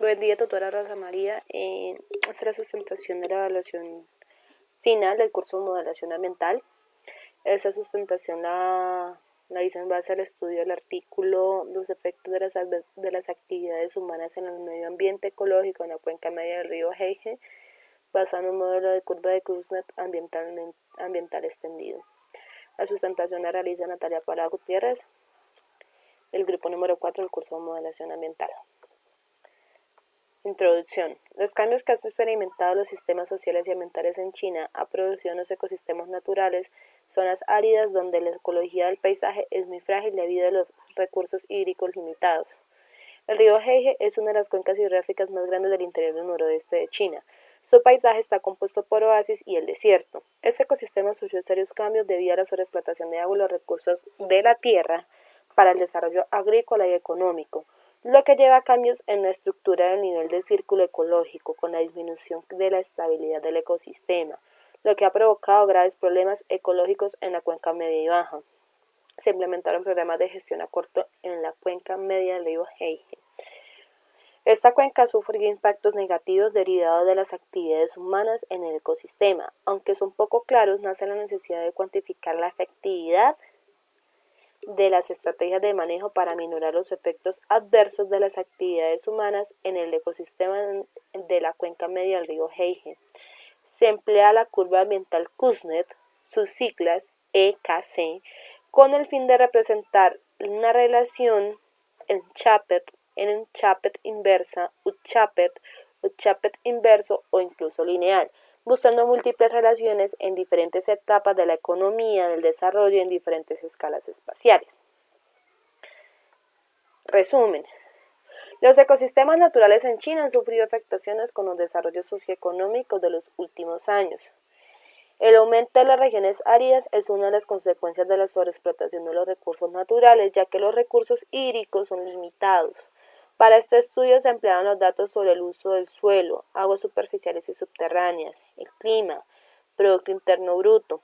Buen día, tutora Rosa María. Esta es la sustentación de la evaluación final del curso de modelación ambiental. Esta sustentación la hice en base al estudio del artículo Los efectos de las actividades humanas en el medio ambiente ecológico en la cuenca media del río Heije, basado en un modelo de curva de Kuznets ambiental extendido. La sustentación la realiza Natalia Parada Gutiérrez, del grupo número 4 del curso de modelación ambiental. Introducción. Los cambios que han experimentado los sistemas sociales y ambientales en China han producido en los ecosistemas naturales zonas áridas donde la ecología del paisaje es muy frágil debido a los recursos hídricos limitados. El río Heije es una de las cuencas hidrográficas más grandes del interior del noroeste de China. Su paisaje está compuesto por oasis y el desierto. Este ecosistema sufrió serios cambios debido a la sobreexplotación de agua y los recursos de la tierra para el desarrollo agrícola y económico, lo que lleva a cambios en la estructura del nivel del círculo ecológico con la disminución de la estabilidad del ecosistema, lo que ha provocado graves problemas ecológicos en la cuenca media y baja. Se implementaron programas de gestión a corto en la cuenca media del río Heije. Esta cuenca sufre impactos negativos derivados de las actividades humanas en el ecosistema. Aunque son poco claros, nace la necesidad de cuantificar la efectividad de las estrategias de manejo para minorar los efectos adversos de las actividades humanas en el ecosistema de la cuenca media del río Heije. Se emplea la curva ambiental Kuznets, sus siglas EKC, con el fin de representar una relación en Chapet inversa, Chapet inverso o incluso lineal, buscando múltiples relaciones en diferentes etapas de la economía, del desarrollo y en diferentes escalas espaciales. Resumen. Los ecosistemas naturales en China han sufrido afectaciones con los desarrollos socioeconómicos de los últimos años. El aumento de las regiones áridas es una de las consecuencias de la sobreexplotación de los recursos naturales, ya que los recursos hídricos son limitados. Para este estudio se emplearon los datos sobre el uso del suelo, aguas superficiales y subterráneas, el clima, Producto Interno Bruto,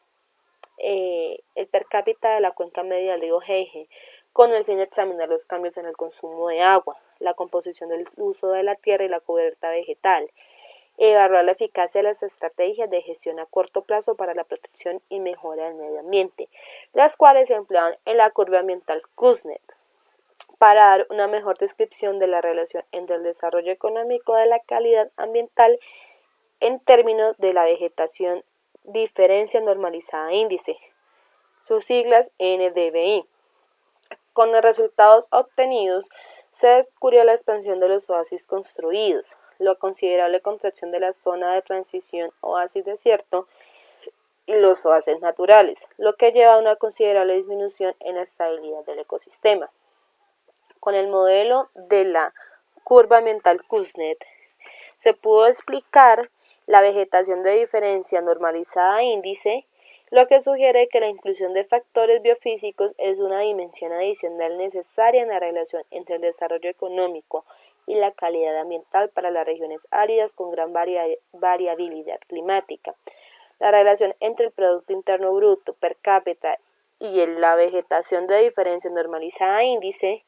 el per cápita de la cuenca media del río Heije, con el fin de examinar los cambios en el consumo de agua, la composición del uso de la tierra y la cubierta vegetal, evaluar la eficacia de las estrategias de gestión a corto plazo para la protección y mejora del medio ambiente, las cuales se emplean en la curva ambiental Kuznets, para dar una mejor descripción de la relación entre el desarrollo económico de la calidad ambiental en términos de la vegetación, diferencia normalizada índice, sus siglas NDVI. Con los resultados obtenidos, se descubrió la expansión de los oasis construidos, la considerable contracción de la zona de transición oasis-desierto y los oasis naturales, lo que lleva a una considerable disminución en la estabilidad del ecosistema. Con el modelo de la curva ambiental Kuznets, se pudo explicar la vegetación de diferencia normalizada índice, lo que sugiere que la inclusión de factores biofísicos es una dimensión adicional necesaria en la relación entre el desarrollo económico y la calidad ambiental para las regiones áridas con gran variabilidad climática. La relación entre el Producto Interno Bruto per cápita y la vegetación de diferencia normalizada índice,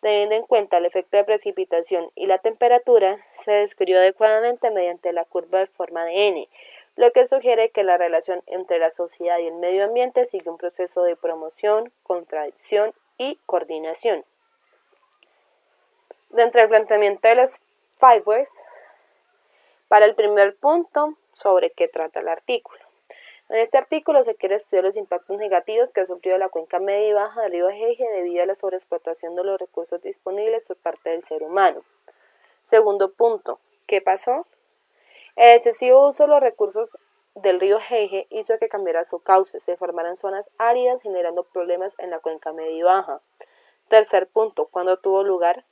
teniendo en cuenta el efecto de precipitación y la temperatura, se describió adecuadamente mediante la curva de forma de N, lo que sugiere que la relación entre la sociedad y el medio ambiente sigue un proceso de promoción, contradicción y coordinación. Dentro del planteamiento de los fibers, para el primer punto, sobre qué trata el artículo. En este artículo se quiere estudiar los impactos negativos que ha sufrido la cuenca media y baja del río Heije debido a la sobreexplotación de los recursos disponibles por parte del ser humano. Segundo punto, ¿qué pasó? El excesivo uso de los recursos del río Heije hizo que cambiara su cauce, se formaran zonas áridas generando problemas en la cuenca media y baja. Tercer punto, ¿cuándo tuvo lugar?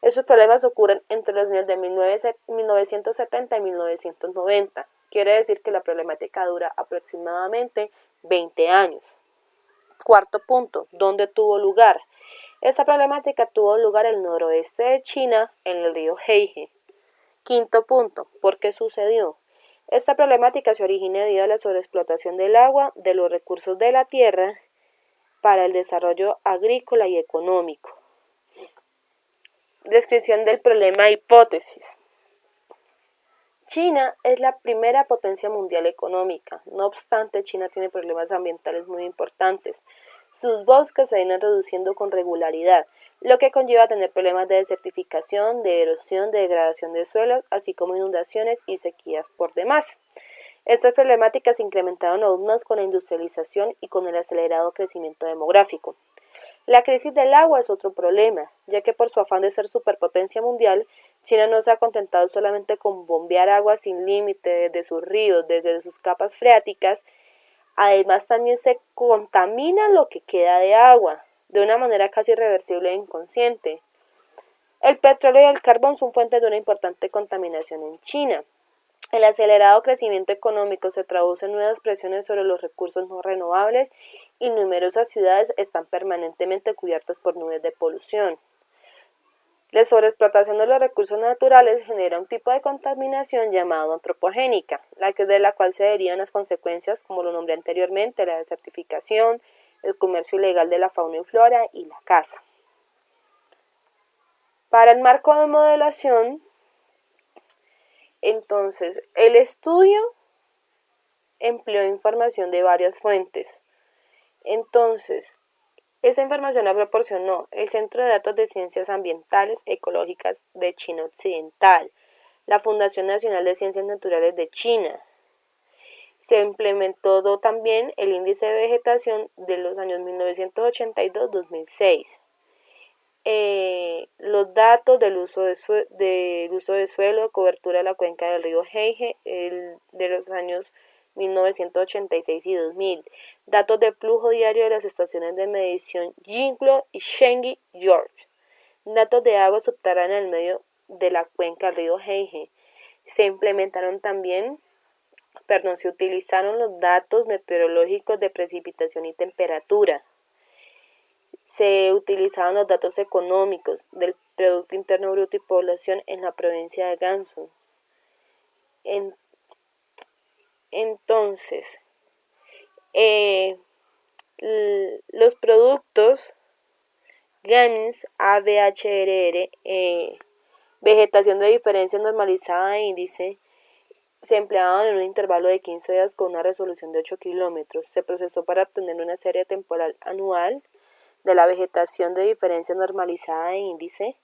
Esos problemas ocurren entre los años de 1970 y 1990. Quiere decir que la problemática dura aproximadamente 20 años. Cuarto punto, ¿dónde tuvo lugar? Esta problemática tuvo lugar en el noroeste de China, en el río Heije. Quinto punto, ¿por qué sucedió? Esta problemática se origina debido a la sobreexplotación del agua, de los recursos de la tierra, para el desarrollo agrícola y económico. Descripción del problema hipótesis. China es la primera potencia mundial económica. No obstante, China tiene problemas ambientales muy importantes. Sus bosques se vienen reduciendo con regularidad, lo que conlleva a tener problemas de desertificación, de erosión, de degradación de suelos, así como inundaciones y sequías por demás. Estas problemáticas se incrementaron aún más con la industrialización y con el acelerado crecimiento demográfico. La crisis del agua es otro problema, ya que por su afán de ser superpotencia mundial, China no se ha contentado solamente con bombear agua sin límite desde sus ríos, desde sus capas freáticas, además también se contamina lo que queda de agua, de una manera casi irreversible e inconsciente. El petróleo y el carbón son fuentes de una importante contaminación en China. El acelerado crecimiento económico se traduce en nuevas presiones sobre los recursos no renovables y numerosas ciudades están permanentemente cubiertas por nubes de polución. La sobreexplotación de los recursos naturales genera un tipo de contaminación llamado antropogénica, de la cual se derivan las consecuencias, como lo nombré anteriormente, la desertificación, el comercio ilegal de la fauna y flora y la caza. Para el marco de modelación, entonces, el estudio empleó información de varias fuentes. Entonces, esa información la proporcionó el Centro de Datos de Ciencias Ambientales Ecológicas de China Occidental, la Fundación Nacional de Ciencias Naturales de China. Se implementó también el índice de vegetación de los años 1982-2006. Los datos del uso de suelo, cobertura de la cuenca del río Heige de los años 1986 y 2000, datos de flujo diario de las estaciones de medición Jinglo y Shengi George, datos de agua subterránea en el medio de la cuenca del río Heige. Se utilizaron los datos meteorológicos de precipitación y temperatura. Se utilizaron los datos económicos del Producto Interno Bruto y población en la provincia de Gansu. Entonces, los productos GAMINS, ABHRR, vegetación de diferencia normalizada e índice, se empleaban en un intervalo de 15 días con una resolución de 8 kilómetros. Se procesó para obtener una serie temporal anual de la vegetación de diferencia normalizada e índice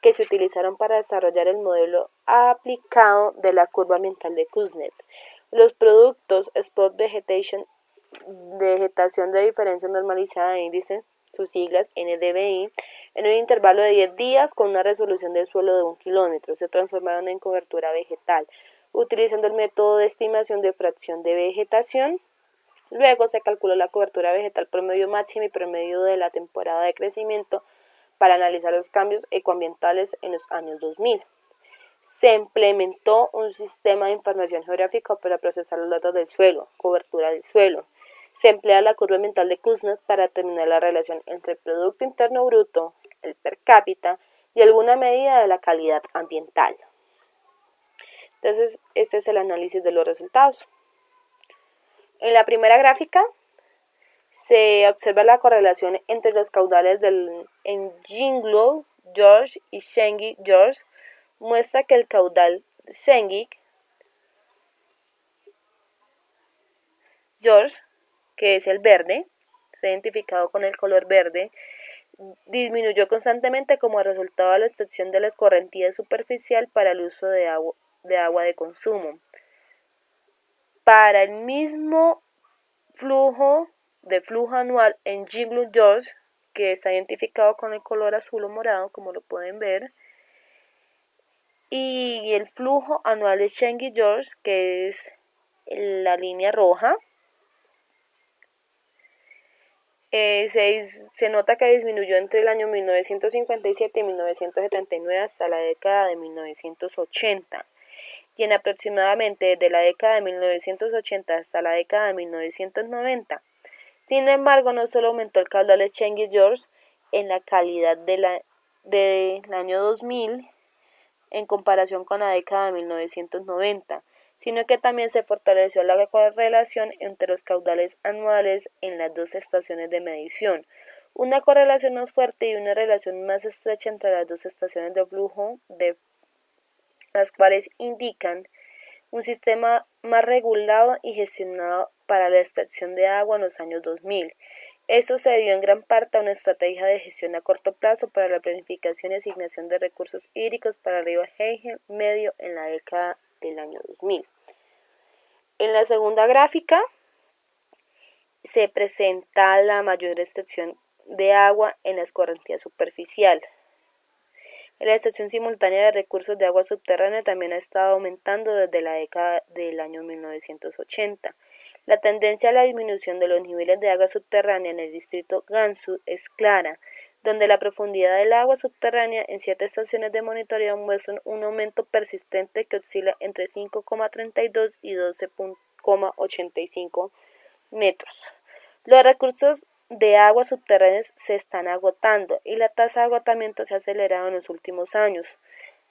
que se utilizaron para desarrollar el modelo aplicado de la curva ambiental de Kuznets. Los productos Spot Vegetation, vegetación de diferencia normalizada e índice, sus siglas NDVI, en un intervalo de 10 días con una resolución del suelo de 1 kilómetro, se transformaron en cobertura vegetal, utilizando el método de estimación de fracción de vegetación. Luego se calculó la cobertura vegetal promedio máxima y promedio de la temporada de crecimiento para analizar los cambios ecoambientales en los años 2000. Se implementó un sistema de información geográfica para procesar los datos del suelo, cobertura del suelo. Se emplea la curva ambiental de Kuznets para determinar la relación entre el Producto Interno Bruto, el per cápita y alguna medida de la calidad ambiental. Entonces, este es el análisis de los resultados. En la primera gráfica se observa la correlación entre los caudales en Jinglo George y Shengi George. Muestra que el caudal Shengi George, que es el verde, se ha identificado con el color verde, disminuyó constantemente como resultado de la extracción de la escorrentía superficial para el uso de agua de consumo. Para el mismo flujo anual en Jinglo George, que está identificado con el color azul o morado, como lo pueden ver, y el flujo anual de Shengi George, que es la línea roja, se nota que disminuyó entre el año 1957 y 1979 hasta la década de 1980. Y en aproximadamente desde la década de 1980 hasta la década de 1990. Sin embargo, no solo aumentó el caudal de Shengi George en la calidad del año 2000 en comparación con la década de 1990, sino que también se fortaleció la correlación entre los caudales anuales en las dos estaciones de medición, Una correlación más fuerte y una relación más estrecha entre las dos estaciones de flujo, de las cuales indican un sistema más regulado y gestionado para la extracción de agua en los años 2000. Esto se debió en gran parte a una estrategia de gestión a corto plazo para la planificación y asignación de recursos hídricos para el río Heige medio en la década del año 2000. En la segunda gráfica se presenta la mayor extracción de agua en la escorrentía superficial. La extracción simultánea de recursos de agua subterránea también ha estado aumentando desde la década del año 1980. La tendencia a la disminución de los niveles de agua subterránea en el distrito Gansu es clara, donde la profundidad del agua subterránea en 7 estaciones de monitoreo muestran un aumento persistente que oscila entre 5,32 y 12,85 metros. Los recursos de aguas subterráneas se están agotando y la tasa de agotamiento se ha acelerado en los últimos años.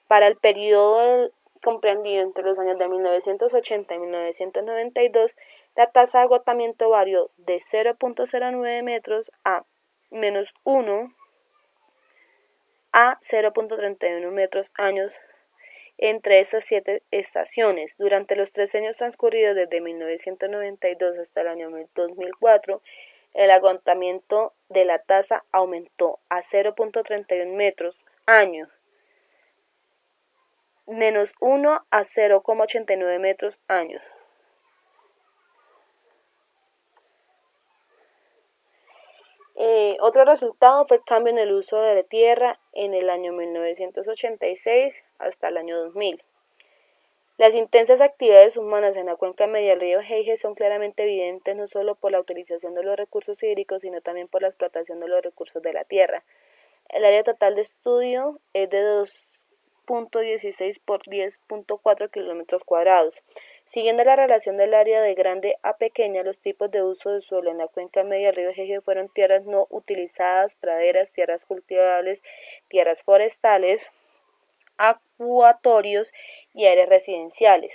Para el periodo comprendido entre los años de 1980 y 1992, la tasa de agotamiento varió de 0,09 metros a menos 1 a 0,31 metros años entre estas 7 estaciones. Durante los 3 años transcurridos desde 1992 hasta el año 2004, el agotamiento de la tasa aumentó a 0,31 metros año, menos 1 a 0,89 metros año. Otro resultado fue el cambio en el uso de la tierra en el año 1986 hasta el año 2000. Las intensas actividades humanas en la cuenca media del río Heige son claramente evidentes no solo por la utilización de los recursos hídricos, sino también por la explotación de los recursos de la tierra. El área total de estudio es de 2,16 por 10,4 kilómetros cuadrados. Siguiendo la relación del área de grande a pequeña, los tipos de uso de suelo en la cuenca media del río Heige fueron tierras no utilizadas, praderas, tierras cultivables, tierras forestales, acuatorios y áreas residenciales.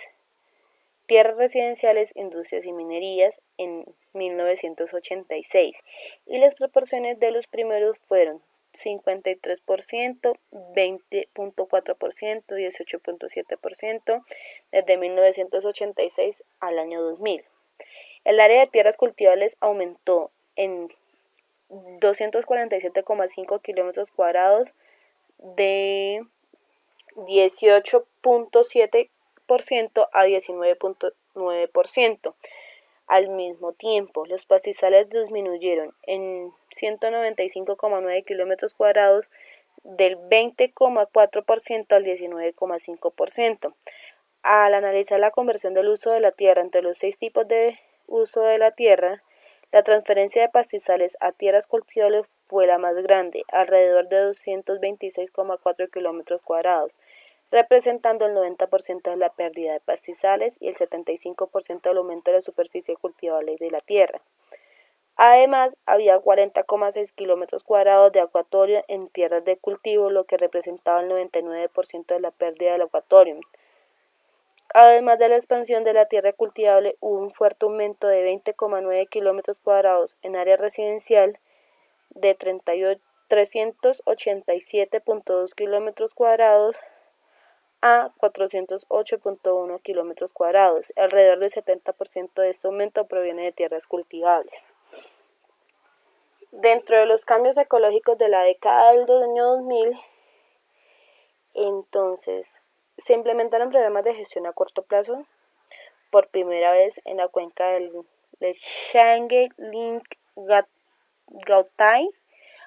Tierras residenciales, industrias y minerías en 1986, y las proporciones de los primeros fueron 53%, 20,4%, 18,7% desde 1986 al año 2000. El área de tierras cultivables aumentó en 247,5 kilómetros cuadrados de 18,7% a 19,9%. Al mismo tiempo, los pastizales disminuyeron en 195,9 kilómetros cuadrados del 20,4% al 19,5%. Al analizar la conversión del uso de la tierra entre los 6 tipos de uso de la tierra, la transferencia de pastizales a tierras cultivables fue la más grande, alrededor de 226,4 kilómetros cuadrados, representando el 90% de la pérdida de pastizales y el 75% del aumento de la superficie cultivable de la tierra. Además, había 40,6 kilómetros cuadrados de acuatorio en tierras de cultivo, lo que representaba el 99% de la pérdida del acuatorio. Además de la expansión de la tierra cultivable, hubo un fuerte aumento de 20,9 kilómetros cuadrados en área residencial, de 387,2 kilómetros cuadrados a 408,1 kilómetros cuadrados. Alrededor del 70% de este aumento proviene de tierras cultivables. Dentro de los cambios ecológicos de la década del año 2000, entonces, se implementaron programas de gestión a corto plazo por primera vez en la cuenca del Shange Link Gautai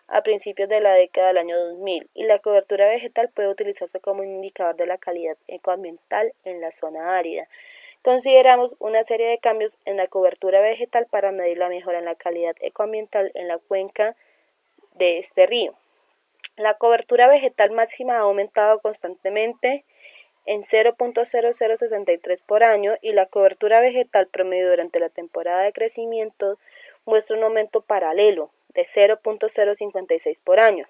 a principios de la década del año 2000, y la cobertura vegetal puede utilizarse como un indicador de la calidad ecoambiental en la zona árida. Consideramos una serie de cambios en la cobertura vegetal para medir la mejora en la calidad ecoambiental en la cuenca de este río. La cobertura vegetal máxima ha aumentado constantemente en 0,0063 por año, y la cobertura vegetal promedio durante la temporada de crecimiento muestra un aumento paralelo de 0,056 por año.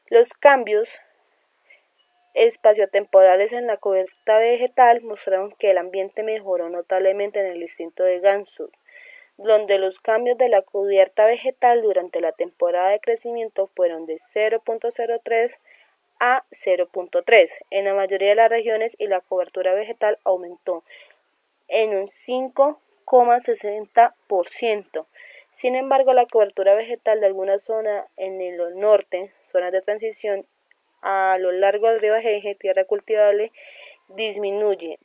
Los cambios espaciotemporales en la cobertura vegetal mostraron que el ambiente mejoró notablemente en el distrito de Gansu, donde los cambios de la cubierta vegetal durante la temporada de crecimiento fueron de 0.03 a 0.3 en la mayoría de las regiones y la cobertura vegetal aumentó en un 5,60%. Sin embargo, la cobertura vegetal de algunas zonas en el norte, zonas de transición a lo largo del río Eje, tierra cultivable, disminuyó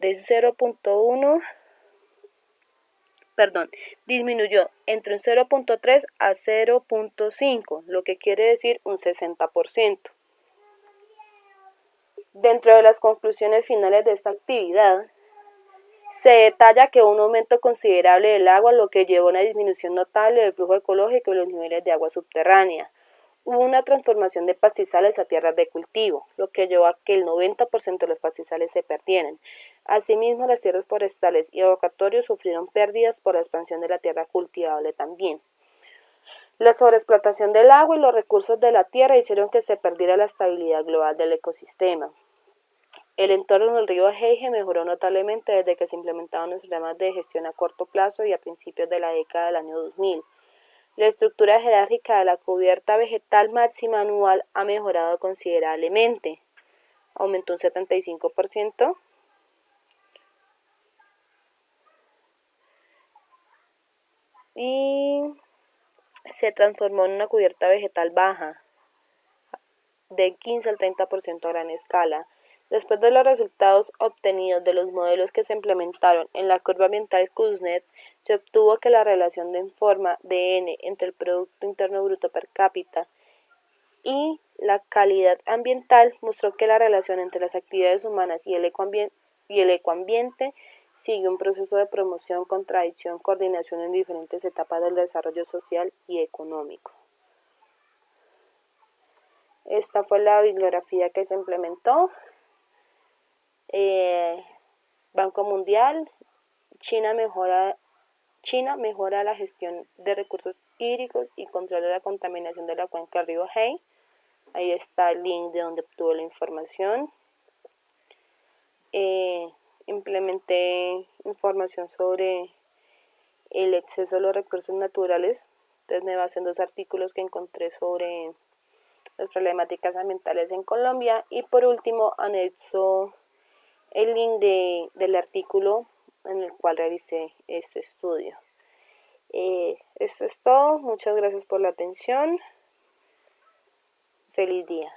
entre un 0.3 a 0.5, lo que quiere decir un 60%. Dentro de las conclusiones finales de esta actividad, se detalla que hubo un aumento considerable del agua, lo que llevó a una disminución notable del flujo ecológico y los niveles de agua subterránea. Hubo una transformación de pastizales a tierras de cultivo, lo que llevó a que el 90% de los pastizales se perdieran. Asimismo, las tierras forestales y avocatorios sufrieron pérdidas por la expansión de la tierra cultivable también. La sobreexplotación del agua y los recursos de la tierra hicieron que se perdiera la estabilidad global del ecosistema. El entorno del río Eje mejoró notablemente desde que se implementaron los sistemas de gestión a corto plazo y a principios de la década del año 2000. La estructura jerárquica de la cubierta vegetal máxima anual ha mejorado considerablemente. Aumentó un 75%. Y se transformó en una cubierta vegetal baja, de 15 al 30% a gran escala. Después de los resultados obtenidos de los modelos que se implementaron en la curva ambiental Kuznets, se obtuvo que la relación de forma de N entre el Producto Interno Bruto per cápita y la calidad ambiental mostró que la relación entre las actividades humanas y el ecoambiente sigue un proceso de promoción, contradicción, coordinación en diferentes etapas del desarrollo social y económico. Esta fue la bibliografía que se implementó. Banco Mundial, China mejora la gestión de recursos hídricos y controla la contaminación de la cuenca del río Eje. Ahí está el link de donde obtuve la información. Implementé información sobre el exceso de los recursos naturales. Entonces me basé en 2 artículos que encontré sobre las problemáticas ambientales en Colombia. Y por último, anexo el link del artículo en el cual realicé este estudio. Esto es todo. Muchas gracias por la atención. Feliz día.